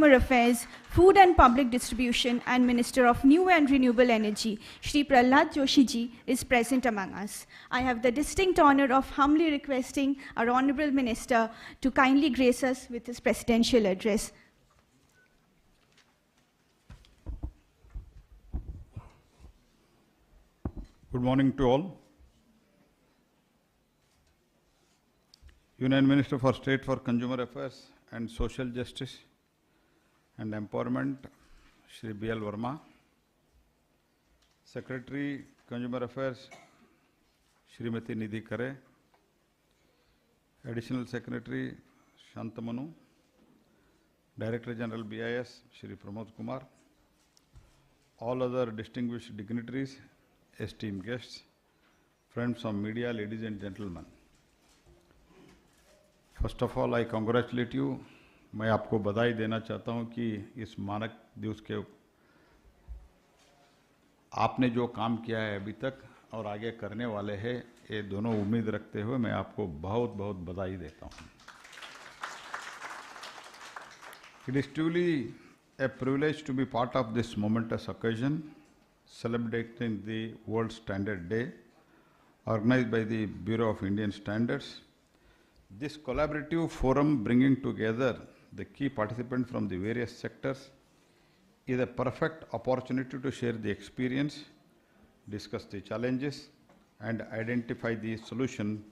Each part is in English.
Consumer Affairs, Food and Public Distribution, and Minister of New and Renewable Energy, Shri Prahlad Joshi ji, is present among us. I have the distinct honor of humbly requesting our Honorable Minister to kindly grace us with his presidential address. Good morning to all. Union Minister for State for Consumer Affairs and Social Justice and Empowerment, Shri B.L. Verma. Secretary, Consumer Affairs, Shrimati Nidhi Kare. Additional Secretary, Shantamanu. Director General BIS, Shri Pramod Kumar. All other distinguished dignitaries, esteemed guests, friends of media, ladies and gentlemen. First of all I congratulate you. मैं आपको बधाई देना चाहता हूं कि इस मानक दिवस के आपने जो काम किया है अभी तक और आगे करने वाले हैं, ये दोनों उम्मीद रखते हुए मैं आपको बहुत बहुत बधाई देता हूं. It is truly a privilege to be part of this momentous occasion celebrating the World Standard Day organized by the Bureau of Indian Standards. This collaborative forum bringing together the key participants from the various sectors is a perfect opportunity to share the experience, discuss the challenges, and identify the solution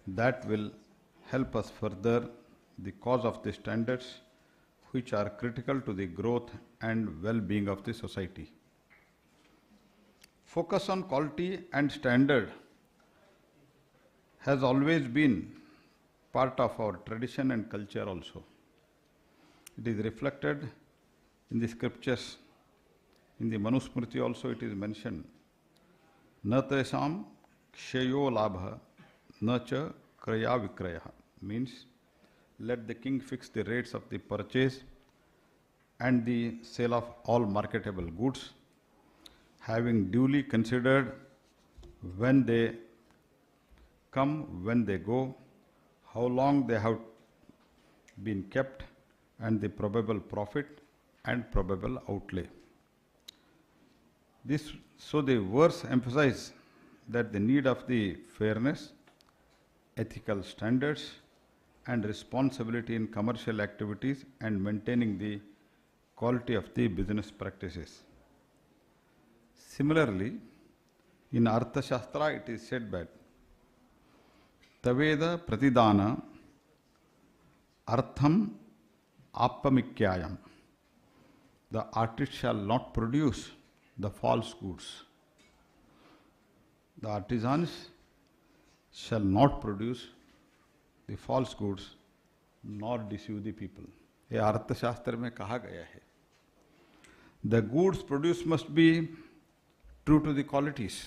that will help us further the cause of the standards which are critical to the growth and well-being of the society. Focus on quality and standard has always been part of our tradition and culture also. It is reflected in the scriptures. In the Manusmriti also it is mentioned, na tesam kshayo labha na cha kraya vikraya, means let the king fix the rates of the purchase and the sale of all marketable goods, having duly considered when they come, when they go, how long they have been kept, and the probable profit and probable outlay. So the verse emphasizes that the need of the fairness, ethical standards, and responsibility in commercial activities and maintaining the quality of the business practices. Similarly, in Arthashastra it is said that Taveda pratidana artham appamikyayam. The artist shall not produce the false goods. The artisans shall not produce the false goods nor deceive the people. ये अर्थशास्त्र में कहा गया है. The goods produced must be true to the qualities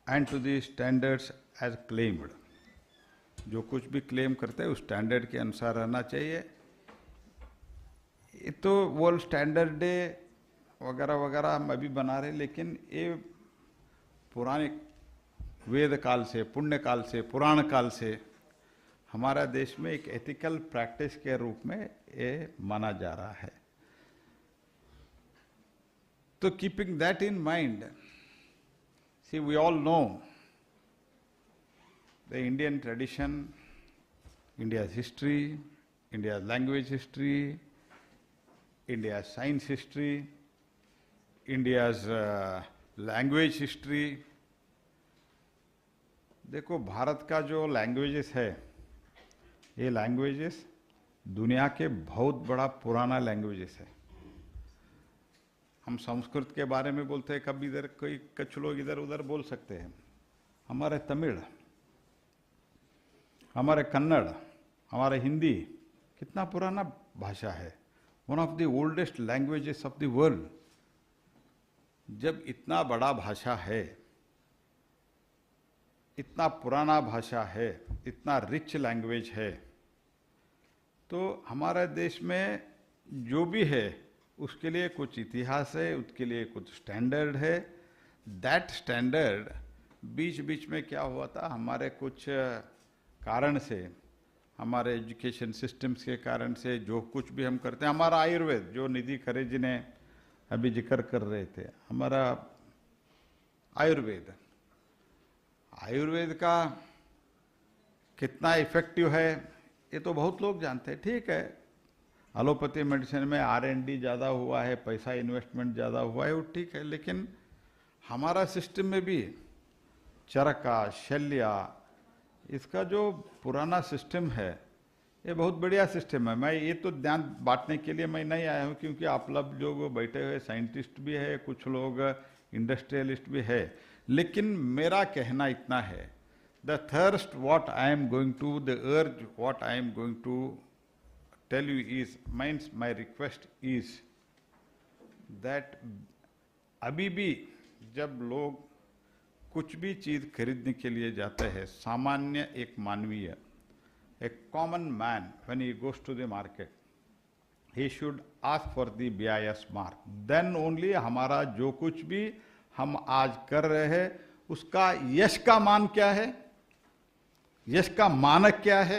and to the standards as claimed. जो कुछ भी claim करते हैं उस स्टैंडर्ड के अनुसार रहना चाहिए. ये तो वर्ल्ड स्टैंडर्ड डे वगैरह वगैरह हम अभी बना रहे हैं, लेकिन ये पुराने वेद काल से, पुण्य काल से, पुराण काल से हमारा देश में एक एथिकल प्रैक्टिस के रूप में ये माना जा रहा है. So keeping that in mind, see, we all know the Indian tradition, India's history, India's language history, India's science history, India's language history. देखो, भारत का जो लैंग्वेजेस है, ये लैंग्वेजेस दुनिया के बहुत बड़ा पुराना लैंग्वेजेस है. हम संस्कृत के बारे में बोलते हैं, कभी इधर कोई कुछ लोग इधर उधर बोल सकते हैं. हमारे तमिल, हमारे कन्नड़, हमारे हिंदी कितना पुराना भाषा है. One of the oldest languages of the world. जब इतना बड़ा भाषा है, इतना पुराना भाषा है, इतना रिच लैंग्वेज है, तो हमारे देश में जो भी है उसके लिए कुछ इतिहास है, उसके लिए कुछ स्टैंडर्ड है. दैट स्टैंडर्ड बीच बीच में क्या हुआ था, हमारे कुछ कारण से हमारे एजुकेशन सिस्टम्स के कारण से जो कुछ भी हम करते हैं, हमारा आयुर्वेद जो निधि खरे जी ने अभी जिक्र कर रहे थे, हमारा आयुर्वेद आयुर्वेद का कितना इफेक्टिव है ये तो बहुत लोग जानते हैं। ठीक है, एलोपैथी मेडिसिन में R&D ज़्यादा हुआ है, पैसा इन्वेस्टमेंट ज़्यादा हुआ है, वो ठीक है, लेकिन हमारा सिस्टम में भी चरका शल्य इसका जो पुराना सिस्टम है ये बहुत बढ़िया सिस्टम है। मैं ये तो ध्यान बांटने के लिए मैं नहीं आया हूँ, क्योंकि आप लोग जो बैठे हुए साइंटिस्ट भी है, कुछ लोग इंडस्ट्रियलिस्ट भी है, लेकिन मेरा कहना इतना है, the thirst what I am going to, the urge what I am going to tell you is, means my request is that अभी भी जब लोग कुछ भी चीज खरीदने के लिए जाते हैं, सामान्य एक मानवीय, एक common man, when he goes to the market, he should ask for the BIS mark, then only हमारा जो कुछ भी हम आज कर रहे हैं उसका यश का मान क्या है, यश का मानक क्या है।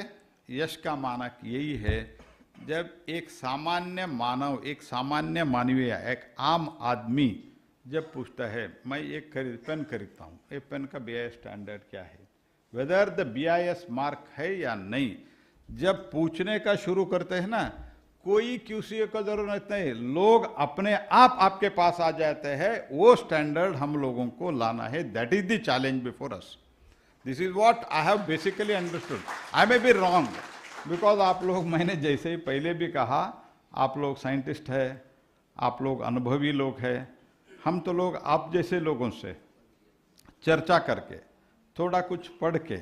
यश का मानक यही है जब एक सामान्य मानव, एक सामान्य मानवीय, एक आम आदमी जब पूछता है मैं एक पेन खरीदता हूँ, ये पेन का BIS स्टैंडर्ड क्या है, वेदर द BIS मार्क है या नहीं, जब पूछने का शुरू करते हैं ना, कोई QC का जरूरत नहीं, लोग अपने आप आपके पास आ जाते हैं। वो स्टैंडर्ड हम लोगों को लाना है, that is the challenge before us. This is what I have basically understood. I may be wrong, because आप लोग, मैंने जैसे ही पहले भी कहा, आप लोग साइंटिस्ट है, आप लोग अनुभवी लोग हैं, हम तो लोग आप जैसे लोगों से चर्चा करके, थोड़ा कुछ पढ़ के,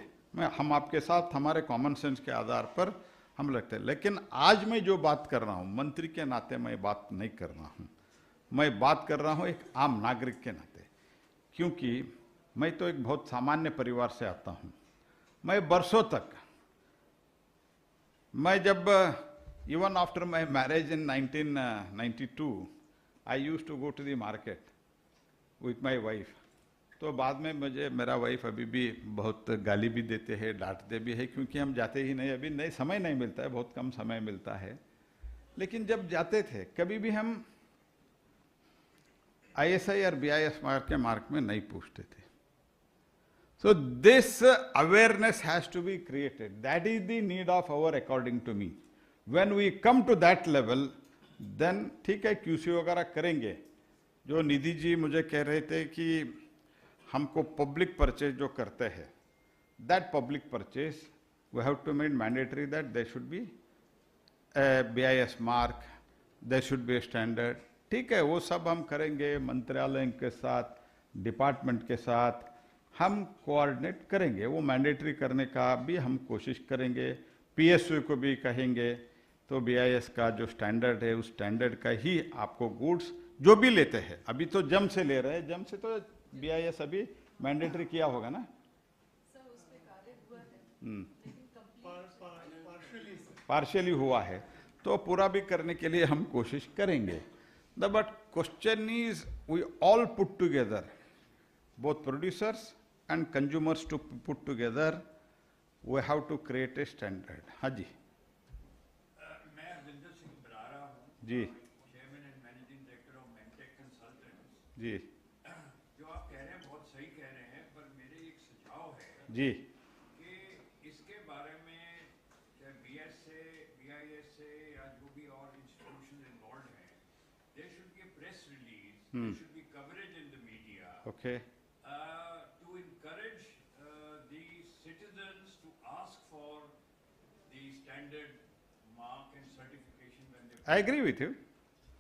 हम आपके साथ हमारे कॉमन सेंस के आधार पर हम लगते हैं। लेकिन आज मैं जो बात कर रहा हूँ, मंत्री के नाते मैं बात नहीं कर रहा हूँ, मैं बात कर रहा हूँ एक आम नागरिक के नाते, क्योंकि मैं तो एक बहुत सामान्य परिवार से आता हूँ। मैं वर्षों तक, मैं जब even after my marriage in 1992 I use to go to the market with my wife, तो बाद में मुझे मेरा वाइफ अभी भी बहुत गाली भी देते हैं, डांटते भी है, क्योंकि हम जाते ही नहीं, अभी नहीं, समय नहीं मिलता है, बहुत कम समय मिलता है। लेकिन जब जाते थे, कभी भी हम ISI और BIS मार्क में नहीं पूछते थे। So this awareness has to be created, that is the need of hour, according to me. When we come to that level, then ठीक है, QC वगैरह करेंगे। जो निधि जी मुझे कह रहे थे कि हमको पब्लिक परचेज जो करते हैं, that public purchase we have to make mandatory, that there should be BIS mark, there should be standard. ठीक है, वो सब हम करेंगे, मंत्रालय के साथ, डिपार्टमेंट के साथ हम कोऑर्डिनेट करेंगे, वो मैंडेटरी करने का भी हम कोशिश करेंगे। PSU को भी कहेंगे, तो BIS का जो स्टैंडर्ड है, उस स्टैंडर्ड का ही आपको गुड्स जो भी लेते हैं, अभी तो जम से ले रहे हैं, जम से तो BIS अभी मैंडेटरी किया होगा ना, पार्शियली हुआ है, तो पूरा भी करने के लिए हम कोशिश करेंगे। The but question is, we all put together, both producers and consumers to put together, we have to create a standard. हाँ जी। मैं अरविंदर सिंह बरारा हूँ ji chairman and managing director of Mentec consultants. जी जो आप कह रहे हैं बहुत सही कह रहे हैं, पर मेरे एक सुझाव है जी कि इसके बारे में चाहे BIS से या जो भी और इंस्टीट्यूशन इन्वॉल्व हैं, there should be a press release, there should be coverage in the media okay to encourage the citizens to ask for the standard mark and certification when they. I agree with you.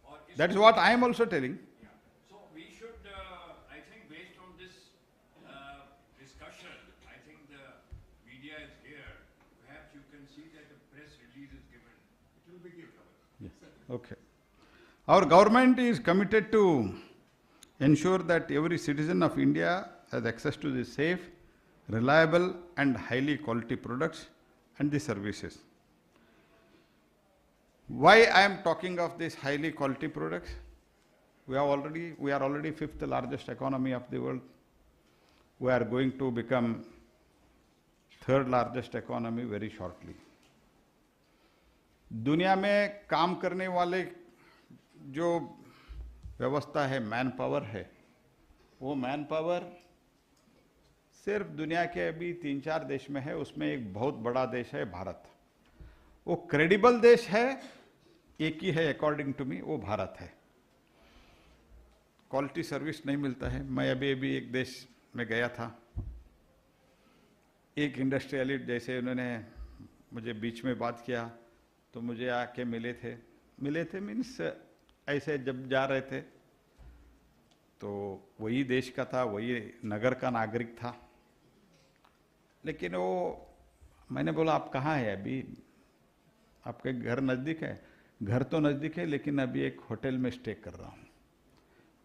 Or That is what I am also telling. Yeah. So we should, I think, based on this discussion, I think the media is here. Perhaps you can see that a press release is given. It will be given. Yes. Okay. Our government is committed to ensure that every citizen of India has access to the safe, reliable and highly quality products and the services. Why I am talking of these highly quality products? We are already fifth largest economy of the world. We are going to become third largest economy very shortly. दुनिया में काम करने वाले जो व्यवस्था है, man power है, वो मैन पावर सिर्फ दुनिया के अभी 3-4 देश में है। उसमें एक बहुत बड़ा देश है भारत। वो क्रेडिबल देश है, एक ही है अकॉर्डिंग टू मी, वो भारत है। क्वालिटी सर्विस नहीं मिलता है। मैं अभी एक देश में गया था, एक इंडस्ट्रियलिस्ट जैसे उन्होंने मुझे बीच में बात किया तो मुझे आके मिले थे मीन्स ऐसे जब जा रहे थे तो वही देश का था, वही नगर का नागरिक था। लेकिन वो मैंने बोला आप कहाँ हैं अभी, आपके घर नज़दीक है? घर तो नज़दीक है लेकिन अभी एक होटल में स्टे कर रहा हूँ।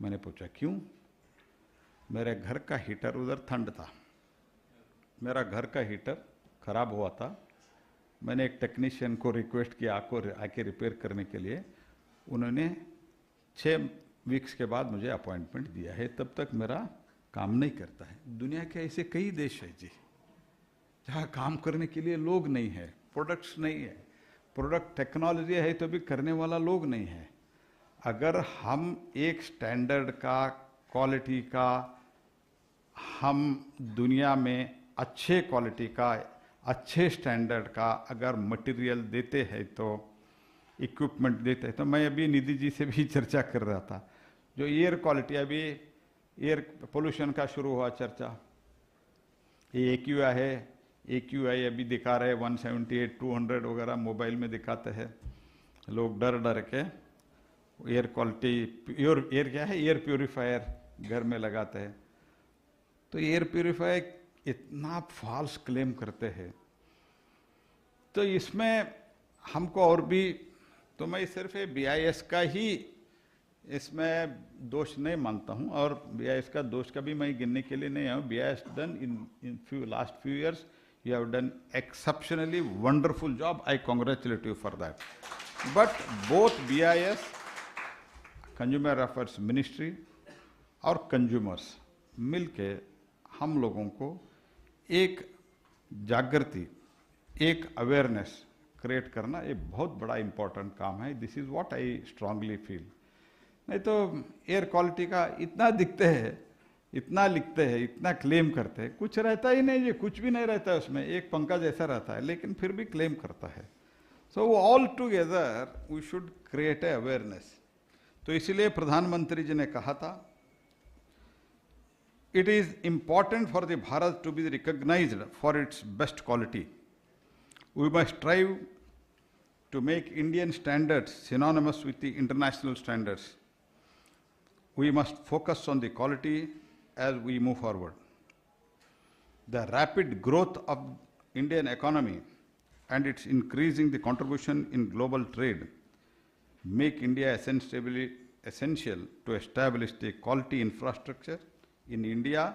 मैंने पूछा क्यों? मेरे घर का हीटर उधर ठंड था, मेरा घर का हीटर खराब हुआ था। मैंने एक टेक्नीशियन को रिक्वेस्ट किया आके रिपेयर करने के लिए। उन्होंने 6 वीक्स के बाद मुझे अपॉइंटमेंट दिया है, तब तक मेरा काम नहीं करता है। दुनिया के ऐसे कई देश है जी जहाँ काम करने के लिए लोग नहीं है, प्रोडक्ट्स नहीं है, प्रोडक्ट टेक्नोलॉजी है तो भी करने वाला लोग नहीं है। अगर हम एक स्टैंडर्ड का, क्वालिटी का, हम दुनिया में अच्छे क्वालिटी का, अच्छे स्टैंडर्ड का अगर मटेरियल देते हैं, तो इक्विपमेंट देते हैं, तो मैं अभी निधि जी से भी चर्चा कर रहा था, जो एयर क्वालिटी, अभी एयर पोल्यूशन का शुरू हुआ चर्चा, ये AQI है, AQI अभी दिखा रहे 178, 200 वगैरह मोबाइल में दिखाते हैं। लोग डर डर के एयर क्वालिटी, एयर क्या है, एयर प्योरीफायर घर में लगाते हैं। तो एयर प्योरीफायर इतना फॉल्स क्लेम करते हैं, तो इसमें हमको और भी, तो मैं सिर्फ BIS का ही इसमें दोष नहीं मानता हूँ, और BIS का दोष का भी मैं गिनने के लिए नहीं आऊँ। BIS done in last few years, you have done exceptionally wonderful job. I congratulate you for that. But both BIS, Consumer Affairs Ministry और कंज्यूमर्स मिलके हम लोगों को एक जागृति, एक अवेयरनेस क्रिएट करना, ये बहुत बड़ा इंपॉर्टेंट काम है। This is what I strongly feel. नहीं तो एयर क्वालिटी का इतना दिखते हैं, इतना लिखते हैं, इतना क्लेम करते हैं, कुछ रहता ही नहीं, ये कुछ भी नहीं रहता है उसमें, एक पंखा जैसा रहता है, लेकिन फिर भी क्लेम करता है। So all together we should create a awareness. तो इसीलिए प्रधानमंत्री जी ने कहा था, it is important for the Bharat to be recognized for its best quality. We must strive to make Indian standards synonymous with the international standards. We must focus on the quality as we move forward. The rapid growth of Indian economy and its increasing the contribution in global trade make India essential to establish the quality infrastructure in India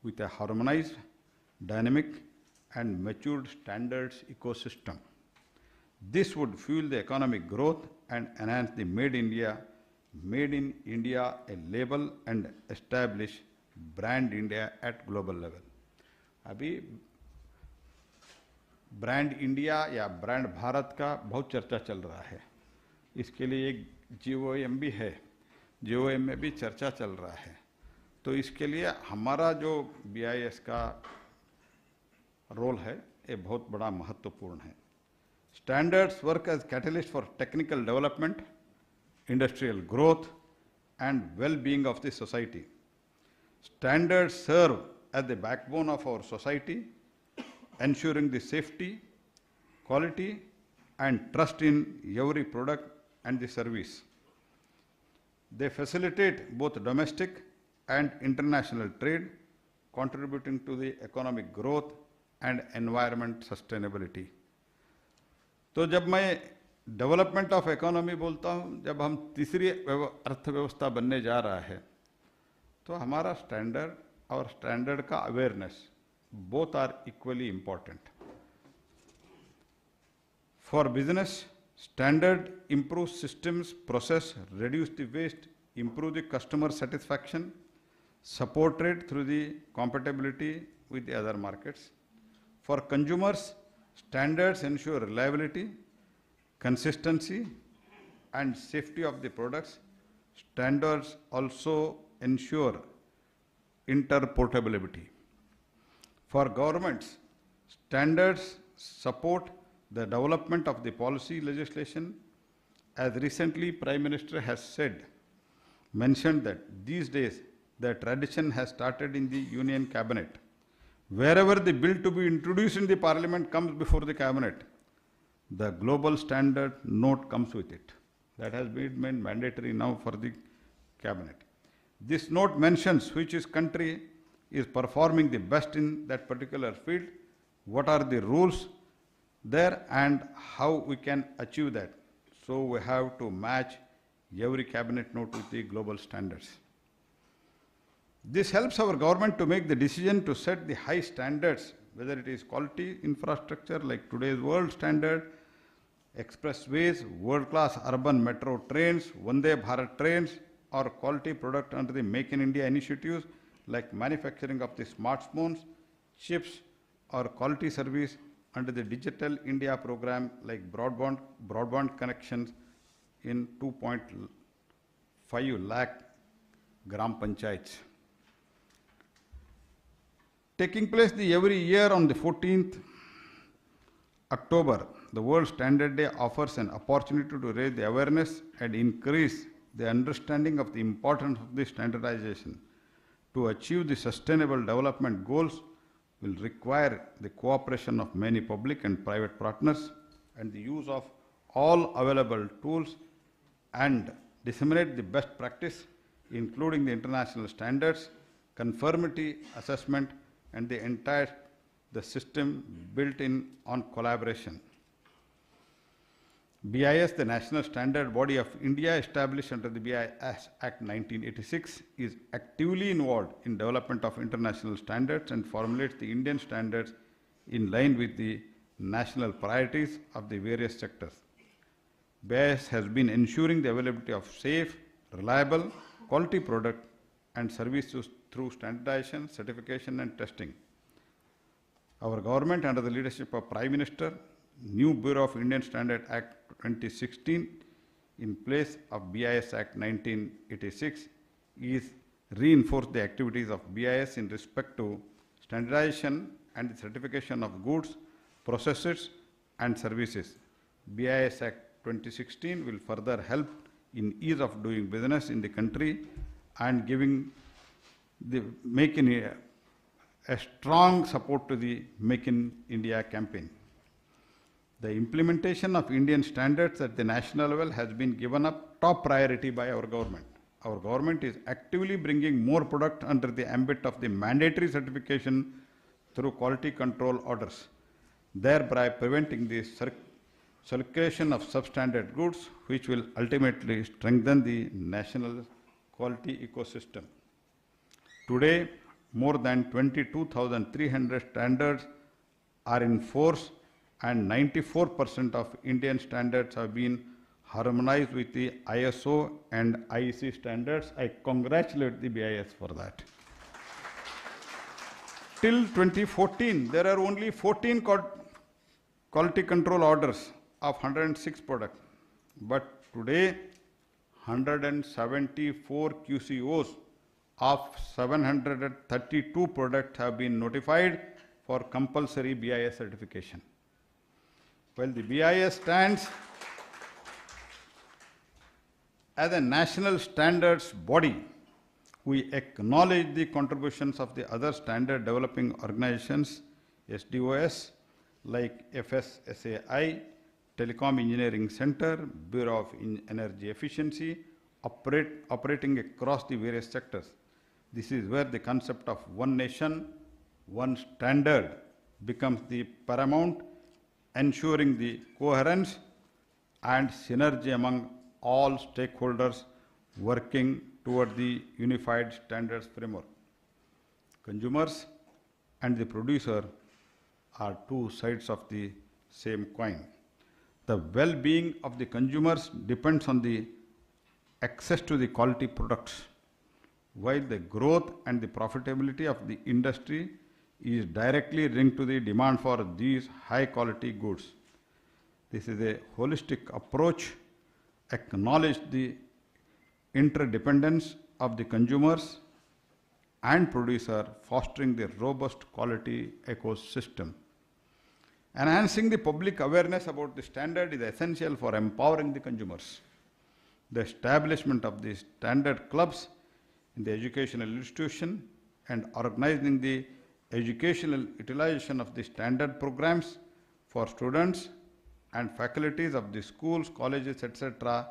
with a harmonized, dynamic and matured standards ecosystem. This would fuel the economic growth and enhance the Made in India a label and establish Brand India at global level. अभी brand India या brand Bharat का बहुत चर्चा चल रहा है। इसके लिए एक GOM भी है, GOM में भी चर्चा चल रहा है। तो इसके लिए हमारा जो BIS का रोल है, ये बहुत बड़ा महत्वपूर्ण है। Standards work as catalyst for technical development, industrial growth and well-being of the society. Standards serve as the backbone of our society, ensuring the safety, quality, and trust in every product and the service. They facilitate both domestic and international trade, contributing to the economic growth and environment sustainability. तो जब मैं development of economy बोलता हूँ, जब हम तीसरी अर्थव्यवस्था बनने जा रहा है, तो हमारा स्टैंडर्ड और स्टैंडर्ड का awareness both are equally important. For business, standard improves systems, process, reduce the waste, improve the customer satisfaction, support trade through the compatibility with the other markets. For consumers, standards ensure reliability, consistency and safety of the products. Standards also ensure interportability. For governments, standards support the development of the policy legislation. As recently Prime Minister has mentioned that these days the tradition has started in the Union Cabinet. Wherever the bill to be introduced in the Parliament comes before the Cabinet, the global standard note comes with it. That has been made mandatory now for the Cabinet. This note mentions which country is performing the best in that particular field, what are the rules there, and how we can achieve that. So we have to match every cabinet note with the global standards. This helps our government to make the decision to set the high standards, whether it is quality infrastructure like today's world standard, expressways, world-class urban metro trains, Vande Bharat trains, or quality product under the Make in India initiatives like manufacturing of the smartphones, chips, or quality service under the Digital India program like broadband connections in 2.5 lakh gram panchayats. Taking place every year on the 14th October, the World Standard Day offers an opportunity to raise the awareness and increase the understanding of the importance of the standardization. To achieve the sustainable development goals will require the cooperation of many public and private partners and the use of all available tools and disseminate the best practice, including the international standards, conformity assessment, and the system built in on collaboration. BIS, the National Standard Body of India, established under the BIS Act 1986, is actively involved in development of international standards and formulates the Indian standards in line with the national priorities of the various sectors. BIS has been ensuring the availability of safe, reliable, quality product and services through standardization, certification and testing. Our government, under the leadership of Prime Minister, new Bureau of Indian Standard Act 2016 in place of BIS Act 1986 is reinforced the activities of BIS in respect to standardization and the certification of goods, processes and services. BIS Act 2016 will further help in ease of doing business in the country and making a strong support to the Make in India campaign. The implementation of Indian standards at the national level has been given up top priority by our government. Our government is actively bringing more product under the ambit of the mandatory certification through quality control orders, thereby preventing the circulation of substandard goods, which will ultimately strengthen the national quality ecosystem. Today, more than 22,300 standards are in force and 94% of Indian standards have been harmonized with the ISO and IEC standards. I congratulate the BIS for that. Till 2014, there are only 14 quality control orders of 106 products. But today, 174 QCOs of 732 products have been notified for compulsory BIS certification. Well, the BIS stands as a national standards body. We acknowledge the contributions of the other standard developing organizations, SDOS, like FSSAI, Telecom Engineering Center, Bureau of Energy Efficiency, operating across the various sectors. This is where the concept of one nation, one standard becomes the paramount, ensuring the coherence and synergy among all stakeholders working toward the unified standards framework. Consumers and the producer are two sides of the same coin. The well-being of the consumers depends on the access to the quality products, while the growth and the profitability of the industry is directly linked to the demand for these high-quality goods. This is a holistic approach, acknowledge the interdependence of the consumers and producer, fostering the robust quality ecosystem. Enhancing the public awareness about the standard is essential for empowering the consumers. The establishment of the standard clubs in the educational institution and organizing the educational utilization of the standard programs for students and faculties of the schools, colleges, etc.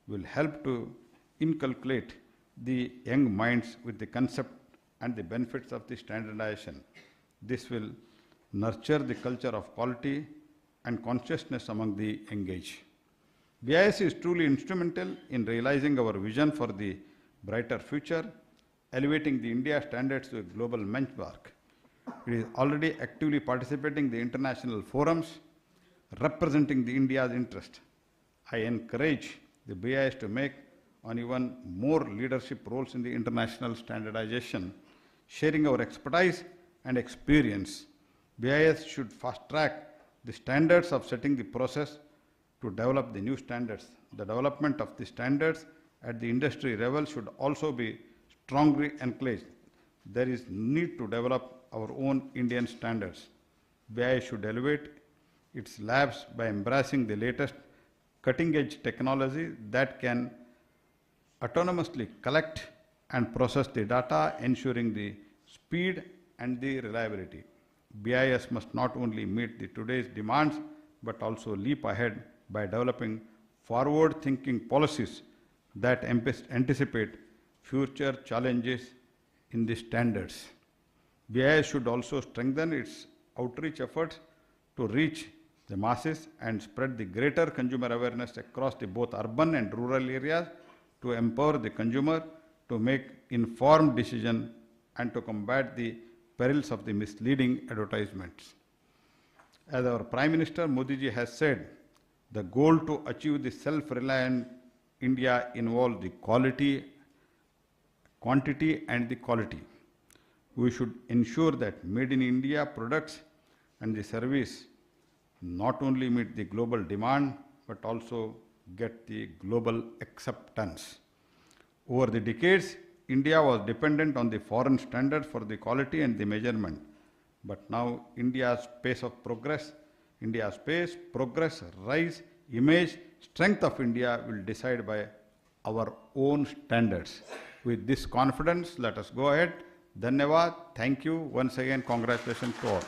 will help to inculcate the young minds with the concept and the benefits of the standardization. This will nurture the culture of quality and consciousness among the engaged. BIS is truly instrumental in realizing our vision for the brighter future, elevating the India standards to a global benchmark. It is already actively participating in the international forums, representing the India's interest. I encourage the BIS to make on even more leadership roles in the international standardization, sharing our expertise and experience. BIS should fast track the standards of setting the process to develop the new standards. The development of the standards at the industry level should also be strongly encouraged. There is need to develop our own Indian standards. BIS should elevate its labs by embracing the latest cutting-edge technology that can autonomously collect and process the data, ensuring the speed and the reliability. BIS must not only meet the today's demands, but also leap ahead by developing forward-thinking policies that anticipate future challenges in the standards. BIS should also strengthen its outreach efforts to reach the masses and spread the greater consumer awareness across the both urban and rural areas to empower the consumer to make informed decisions and to combat the perils of the misleading advertisements. As our Prime Minister Modi ji has said, the goal to achieve the self-reliant India involves the quantity and the quality. We should ensure that made in India products and the service not only meet the global demand, but also get the global acceptance. Over the decades, India was dependent on the foreign standards for the quality and the measurement. But now India's pace, rise, image, strength of India will decide by our own standards. With this confidence, let us go ahead. Dhanyavad. Thank you. Once again, congratulations to all.